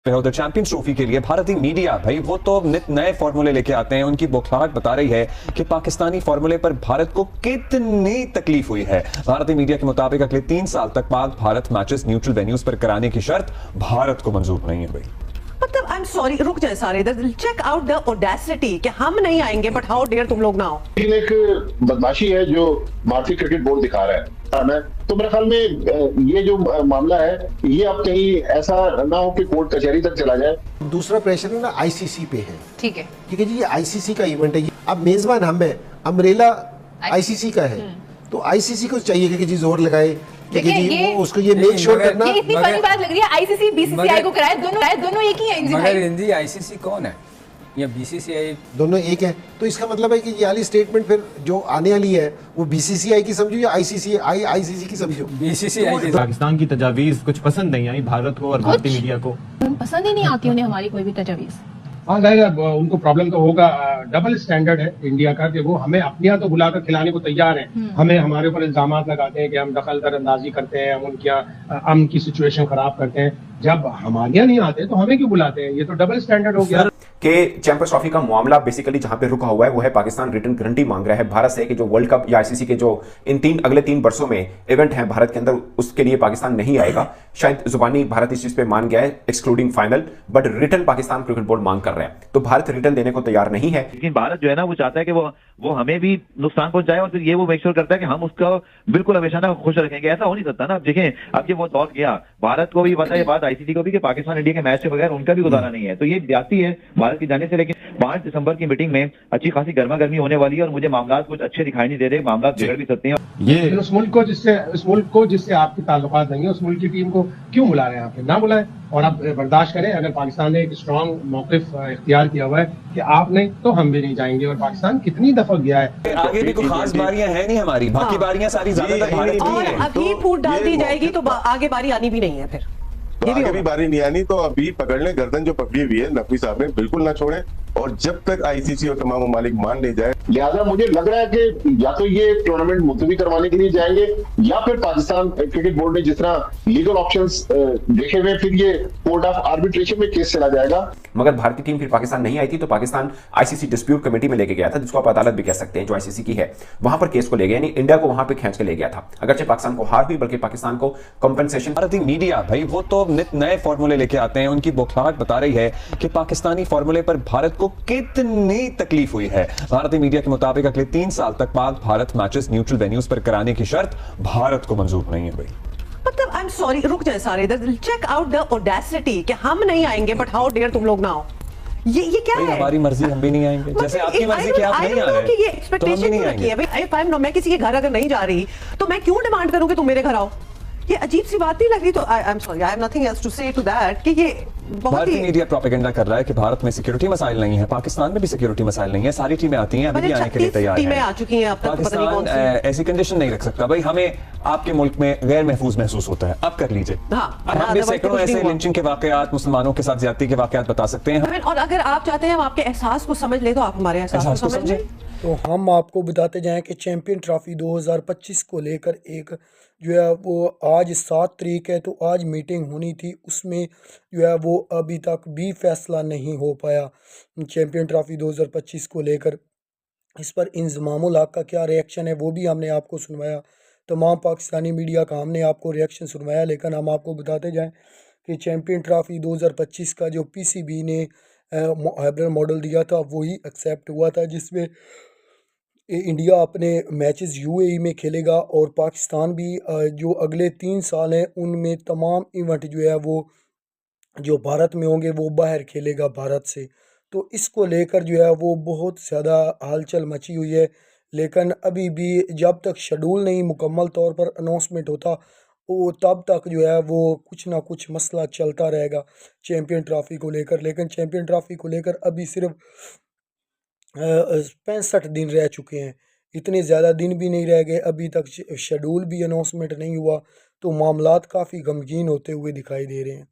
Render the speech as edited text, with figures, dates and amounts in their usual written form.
उधर champions trophy के लिए भारतीय मीडिया भाई वो तो नित नए फॉर्मूले लेके आते हैं। उनकी बौखलाहट बता रही है कि पाकिस्तानी फॉर्मूले पर भारत को कितनी तकलीफ हुई है। भारतीय मीडिया के मुताबिक अगले 3 साल तक Pak Bharat matches neutral venues पर कराने की शर्त भारत को मंजूर नहीं है भाई। मतलब आई एम सॉरी, रुक जाए सारे, चेक आउट द ऑडेसिटी कि हम नहीं आएंगे बट हाउ डेयर तुम लोग ना आओ। एक बदमाशी है जो भारतीय क्रिकेट बोर्ड दिखा रहा है। तो मेरे ख्याल में ये जो मामला है ये अब कहीं ऐसा ना हो कि कोर्ट कचहरी तक चला जाए। दूसरा प्रेशर है ना आईसीसी पे है। ठीक है जी, ये आईसीसी का इवेंट है। अब मेजबान हम है, अम्ब्रेला आईसीसी का है, तो आईसीसी को चाहिए कि जी जोर लगाए कि जी वो उसको ये मेक श्योर करना। ये इतनी फनी बात लग रही है, आईसीसी बीसीसीआई को कराए, दोनों एक ही है। मगर हिंदी आईसीसी कौन है या बीसीसीआई? दोनों एक है। तो इसका मतलब है कि ये वाली स्टेटमेंट फिर जो आने वाली है वो बीसीसीआई की समझो या आईसीसी की समझो। बीसीसीआई की। पाकिस्तान की तजावीज कुछ पसंद नहीं आई भारत को और भारतीय मीडिया को। पसंद ही नहीं आती उन्हें हमारी कोई भी तजावीज। हाँ जाहिर उनको प्रॉब्लम तो होगा। डबल स्टैंडर्ड है इंडिया का कि वो हमें अपने यहाँ तो बुलाकर खिलाने को तैयार हैं, हमें हमारे ऊपर इल्जाम लगाते हैं कि हम दखल अंदाजी करते हैं, हम उनके यहाँ अमन की सिचुएशन खराब करते हैं। जब हमारे यहाँ नहीं आते तो हमें क्यों बुलाते हैं? ये तो डबल स्टैंडर्ड हो गया। कि चैंपियंस ट्रॉफी का मामला बेसिकली जहां पे रुका हुआ है वो है पाकिस्तान रिटर्न गारंटी मांग रहा है भारत से कि जो वर्ल्ड कप या आईसीसी के जो अगले 3 वर्षों में इवेंट है भारत के अंदर उसके लिए पाकिस्तान नहीं आएगा। शायद जुबानी भारत इस चीज पे मान गया है excluding final, but return Pakistan cricket board मांग कर रहा है, तो भारत रिटर्न देने को तैयार नहीं है। लेकिन भारत जो है ना वो चाहता है कि वो हमें भी नुकसान पहुंचाए और फिर ये वो मेक श्योर करता है कि हम उसका बिल्कुल हमेशा ना खुश रखेंगे। ऐसा हो नहीं सकता ना। अब देखें अब ये वो दौर गया, भारत को भी पता है बात, आईसीसी को भी, कि पाकिस्तान इंडिया के मैच के बगैर उनका भी गुजारा नहीं है। तो ये जाती है भारत की जाने से। लेकिन 5 दिसंबर की मीटिंग में अच्छी खासी गर्मा गर्मी होने वाली है और मुझे मामला कुछ अच्छे दिखाई नहीं दे रहे, मामला बिगड़ भी सकते हैं। ये उस मुल्क को जिससे आपके ताल्लुकात नहीं है उस मुल्क की टीम को क्यों बुला रहे हैं? आप ना बुलाएं और आप बर्दाश्त करें। अगर पाकिस्तान ने एक स्ट्रॉन्ग मौक़िफ़ इख्तियार किया हुआ है कि आप नहीं तो हम भी नहीं जाएंगे। और पाकिस्तान कितनी दफा गया है। आगे भी कोई खास बारियां हैं नहीं हमारी, बाकी बारियां सारी ज्यादातर भारत की और हैं। अभी फूट डाल दी जाएगी तो आगे बारी आनी भी नहीं है। फिर तो आगे भी बारी नहीं आनी, तो अभी पकड़ लें गर्दन जो पकड़ी हुई है नकवी साहब ने, बिल्कुल ना छोड़े और जब तक आईसीसी और तमाम ममालिक मान नहीं जाए। लिहाजा मुझे लग रहा है कि या तो ये टूर्नामेंट मुलतवी करवाने के लिए जाएंगे या फिर पाकिस्तान क्रिकेट बोर्ड ने जिस तरह लीगल ऑप्शंस देखे हुए फिर ये कोर्ट ऑफ आर्बिट्रेशन में केस चला जाएगा। मगर भारतीय टीम फिर पाकिस्तान नहीं आई थी तो पाकिस्तान आईसीसी डिस्प्यूट कमेटी में लेके गया था, जिसको आप अदालत भी कह सकते हैं जो आईसीसी की है, वहां पर केस को ले गया, यानी इंडिया को वहां पर खींच के ले गया था। अगरचे पाकिस्तान को हार हुई बल्कि पाकिस्तान को कंपनसेशन। भारतीय मीडिया भाई वो तो नित नए फॉर्मूले लेके आते हैं। उनकी बौखलाहट बता रही है कि पाकिस्तानी फॉर्मूले पर भारत को कितनी तकलीफ हुई है। भारतीय मीडिया के मुताबिक अगले 3 साल तक Pak Bharat matches neutral venues पर कराने की शर्त भारत को मंजूर नहीं है भाई। मतलब आई एम सॉरी, रुक जाए सारे, चेक आउट द ऑडेसिटी कि हम नहीं आएंगे बट हाउ डेयर तुम लोग ना आओ। ये क्या है? हमारी मर्जी, हम भी नहीं आएंगे। जैसे आपकी मर्जी कि आप नहीं आ रहे कि ये एक्सपेक्टेशन क्यों रखी है भाई? इफ आई एम मैं किसी के घर अगर नहीं जा रही तो मैं क्यों डिमांड करूं कि तुम मेरे घर आओ? ये अजीब सी बात नहीं लग रही? तो I am sorry, I have nothing else to say to that कि ये भारतीय मीडिया प्रोपेगेंडा कर रहा है कि भारत में सिक्योरिटी मसाइल नहीं है, पाकिस्तान में भी सिक्योरिटी मसाइल नहीं है, सारी टीमें आती हैं, अभी भी आने के लिए तैयार टीमें आ चुकी हैं। अब तक पता नहीं कौन सी ऐसी कंडीशन नहीं रख सकता भाई। हमें आपके मुल्क में गैर महफूज महसूस होता है, अब कर लीजिए। हम भी सैकड़ों ऐसे लिंचिंग के वाकयात, मुसलमानों के साथ ज्यादती के वाकयात बता सकते हैं। और अगर आप चाहते हैं हम आपके एहसास को समझ ले तो आप हमारे एहसास को समझें। तो हम आपको बताते जाएं कि चैंपियन ट्रॉफी 2025 को लेकर एक जो है वो आज 7 तारीख है, तो आज मीटिंग होनी थी, उसमें जो है वो अभी तक भी फैसला नहीं हो पाया चैंपियन ट्रॉफी 2025 को लेकर। इस पर इंज़मामुल हक का क्या रिएक्शन है वो भी हमने आपको सुनवाया, तमाम पाकिस्तानी मीडिया का हमने आपको रिएक्शन सुनवाया। लेकिन हम आपको बताते जाएं कि चैंपियन ट्रॉफी 2025 का जो पीसीबी ने हाइब्रिड मॉडल दिया था वही एक्सेप्ट हुआ था, जिसमें इंडिया अपने मैचेस यूएई में खेलेगा और पाकिस्तान भी जो अगले 3 साल हैं उनमें तमाम इवेंट जो है वो जो भारत में होंगे वो बाहर खेलेगा भारत से। तो इसको लेकर जो है वो बहुत ज़्यादा हलचल मची हुई है। लेकिन अभी भी जब तक शेड्यूल नहीं मुकम्मल तौर पर अनाउंसमेंट होता वो तब तक जो है वो कुछ ना कुछ मसला चलता रहेगा चैंपियन ट्रॉफी को लेकर। लेकिन चैंपियन ट्रॉफी को लेकर अभी सिर्फ 65 दिन रह चुके हैं, इतने ज़्यादा दिन भी नहीं रह गए, अभी तक शेड्यूल भी अनाउंसमेंट नहीं हुआ। तो मामलात काफ़ी गमगीन होते हुए दिखाई दे रहे हैं।